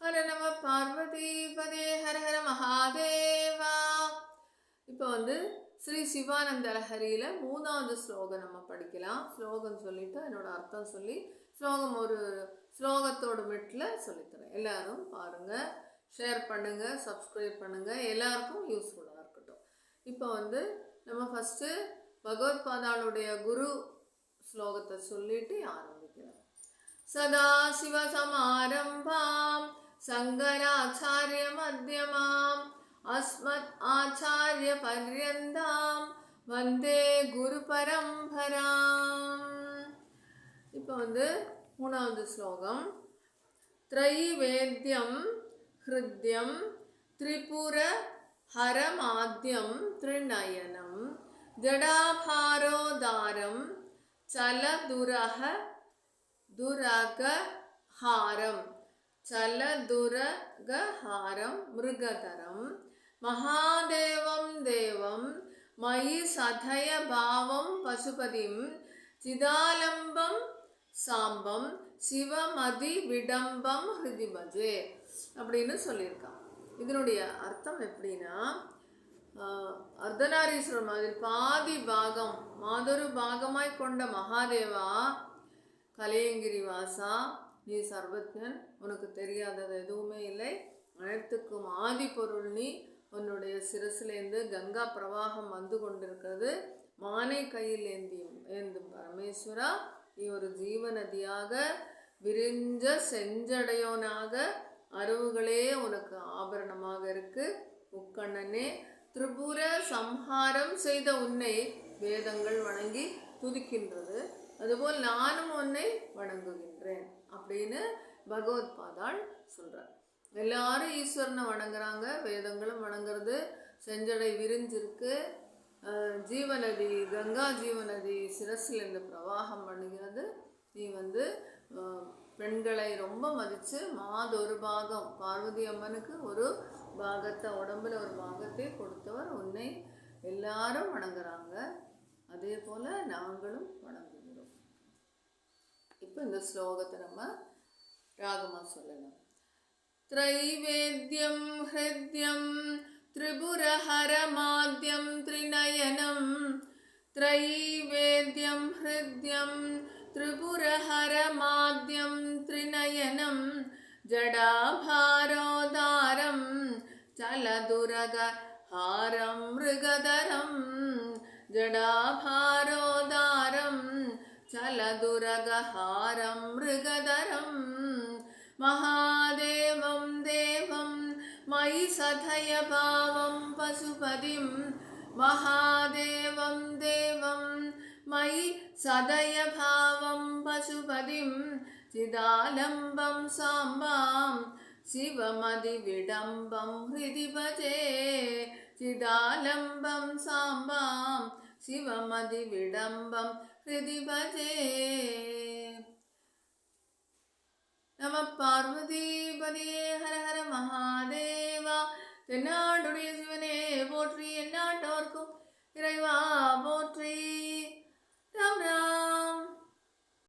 ஹர நம பார்வதி பதே ஹர ஹர மகாதேவா. இப்போ ஸ்ரீ சிவானந்த லஹரியில 3வது ஸ்லோகம் நம்ம படிக்கலாம். ஸ்லோகம் சொல்லிட்டு என்னோட அர்த்தம் சொல்லி ஸ்லோகம் ஒரு ஸ்லோகத்தோட மெட்டில் சொல்லித்தரேன். எல்லாரும் பாருங்க, ஷேர் பண்ணுங்க, சப்ஸ்கிரைப் பண்ணுங்க, எல்லாருக்கும் யூஸ்ஃபுல்லாக இருக்கட்டும். இப்போ நம்ம ஃபஸ்ட்டு பகவத்பாதாளுடைய குரு ஸ்லோகத்தை சொல்லிட்டு ஆரம்பிக்கிறோம். சதாசிவசமாரம்பாம் சங்கராச்சாரிய மத்தியமாம் அஸ்மத் ஆச்சாரிய பர்யந்தாம் வந்தே குரு பரம்பராம். இப்போ 3வது ஸ்லோகம். த்ரைவேத்யம் ஹிருத்யம் திரிபுர ஹரமாத்யம் த்ரிநயனம் ஜடாபாரோதாரம் சலதுரக துரகஹாரம் சலதுரகஹாரம் மிருகதரம் மகாதேவம் தேவம் மயி சதய பாவம் பசுபதிம் சிதாலம்பம் சாம்பம் சிவமதி விடம்பம் ஹிருதிபஜே அப்படின்னு சொல்லியிருக்கான். இதனுடைய அர்த்தம் எப்படின்னா, அர்த்தநாரீஸ்வரர் மாதிரி பாதி பாகம் மாதொரு பாகமாய் கொண்ட மகாதேவா, கலையங்கிரி வாசா, நீ சர்வஜன், உனக்கு தெரியாதது எதுவுமே இல்லை, அனைத்துக்கும் ஆதி பொருள் நீ, உன்னுடைய சிரசிலேருந்து கங்கா பிரவாகம் வந்து கொண்டிருக்கிறது, மானை கையில் ஏந்தும் பரமேஸ்வரா, நீ ஒரு ஜீவநதியாக விரிஞ்ச செஞ்சடையோனாக, அருவுகளே உனக்கு ஆபரணமாக இருக்கு, முக்கண்ணனே, திரிபுர சம்ஹாரம் செய்த உன்னை வேதங்கள் வணங்கி துதிக்கின்றது, அதுபோல் நானும் உன்னை வணங்குகின்றேன் அப்படின்னு பகவத்பாதாள் சொல்கிறார். எல்லாரும் ஈஸ்வரனை வணங்குறாங்க, வேதங்களும் வணங்குறது, செஞ்சடை விரிஞ்சிருக்கு, ஜீவநதி கங்கா ஜீவநதி சிரசில் இருந்து பிரவாகம் பண்ணுகிறது. நீ பெண்களை ரொம்ப மதித்து மாதொரு பாகம், பார்வதி அம்மனுக்கு ஒரு பாகத்தை, உடம்புல ஒரு பாகத்தை கொடுத்தவர் உன்னை எல்லாரும் வணங்குறாங்க, அதே போல் நாங்களும் வணங்குகிறோம். இப்போ இந்த ஸ்லோகத்தை நம்ம ராகமாக சொல்லலாம். த்ரைவேத்யம் ஹிருத்யம் திரிபுரஹரமாத்யம் த்ரிநயனம் த்ரைவேத்யம் ஹிருத்யம் திரிபுரஹரமாத்யம் த்ரிநயனம் ஜடாபாரோதாரம் சலதுரகஹாரம் மிருகதரம் ஜடாபாரோதாரம் சலதுரகஹாரம் மிருகதரம் மகாதேவம் தேவம் மயி சதய பாவம் பசுபதிம் மகாதேவம் தேவம் மயி சதய பாவம் பசுபதிம் சிதாலம்பம் சாம்பாம் சிவமதி விடம்பம் ஹிருதிபஜே சிதாலம்பம் சாம்பாம் சிவமதி விடம்பம் ஹிருதிபஜே. நம பார்வதி பதே ஹர ஹர மகாதேவா. தென்னாடுடைய சிவனே போற்றி, எந்நாட்டோர்க்கும் இறைவா போற்றி.